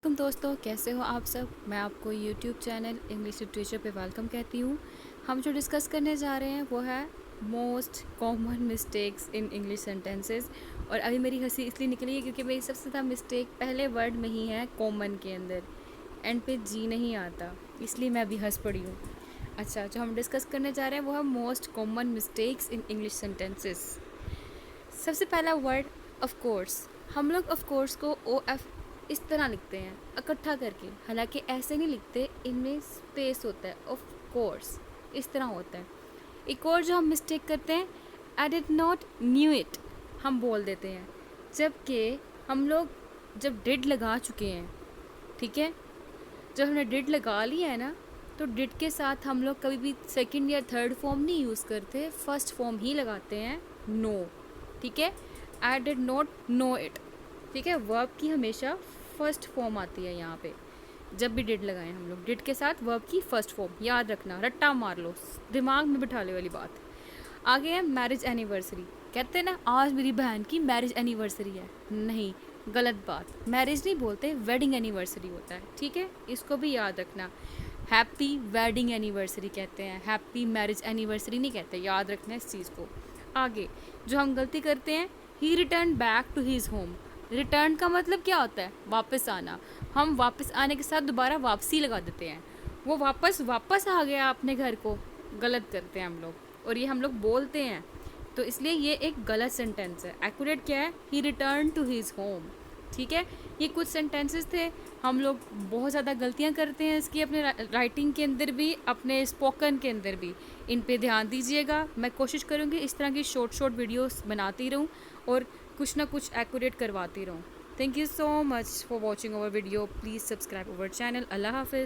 तुम दोस्तों कैसे हो आप सब। मैं आपको यूट्यूब चैनल इंग्लिश लिटरेचर पे वेलकम कहती हूँ। हम जो डिस्कस करने जा रहे हैं वो है most common mistakes in English sentences. और अभी मेरी हंसी इसलिए निकली है क्योंकि मेरी सबसे ज़्यादा मिस्टेक पहले वर्ड में ही है, कॉमन के अंदर एंड पे जी नहीं आता, इसलिए मैं अभी हंस पड़ी हूँ। अच्छा, जो हम डिस्कस करने जा रहे हैं वो है most common mistakes in English sentences. सबसे पहला वर्ड ऑफ कोर्स। हम लोग ऑफ कोर्स को ओ एफ इस तरह लिखते हैं इकट्ठा करके, हालांकि ऐसे नहीं लिखते, इनमें स्पेस होता है। ऑफ कोर्स इस तरह होता है। एक और जो हम मिस्टेक करते हैं, I did not knew it, हम बोल देते हैं, जबकि हम लोग जब डिड लगा चुके हैं, ठीक है, जब हमने डिड लगा लिया है ना, तो डिड के साथ हम लोग कभी भी सेकंड या थर्ड फॉर्म नहीं यूज़ करते, फर्स्ट फॉर्म ही लगाते हैं, नो। ठीक है, I did not know it. ठीक है, वर्ब की हमेशा फर्स्ट फॉर्म आती है यहाँ पे, जब भी डिड लगाएं हम लोग, डिड के साथ वर्ब की फर्स्ट फॉर्म, याद रखना, रट्टा मार लो, दिमाग में बिठा ले वाली बात। आगे है मैरिज एनिवर्सरी। कहते हैं ना आज मेरी बहन की मैरिज एनिवर्सरी है, नहीं, गलत बात, मैरिज नहीं बोलते, वेडिंग एनिवर्सरी होता है। ठीक है, इसको भी याद रखना, हैप्पी वेडिंग एनिवर्सरी कहते हैं, हैप्पी मैरिज एनिवर्सरी नहीं कहते, याद रखना है इस चीज़ को। आगे जो हम गलती करते हैं, he return back to his home. Return का मतलब क्या होता है? वापस आना। हम वापस आने के साथ दोबारा वापसी लगा देते हैं, वो वापस आ गया अपने घर को, गलत करते हैं हम लोग, और ये हम लोग बोलते हैं, तो इसलिए ये एक गलत सेंटेंस है। एक्यूरेट क्या है? ही रिटर्न टू हिज होम। ठीक है, ये कुछ सेंटेंसेस थे, हम लोग बहुत ज़्यादा गलतियाँ करते हैं इसकी, अपने राइटिंग के अंदर भी, अपने स्पोकन के अंदर भी, इन पे ध्यान दीजिएगा। मैं कोशिश करूँगी इस तरह की शॉर्ट वीडियोस बनाती रहूँ और कुछ ना कुछ एक्यूरेट करवाती रहूँ। Thank you so much for watching our video, please subscribe our channel. अल्लाह हाफिज़।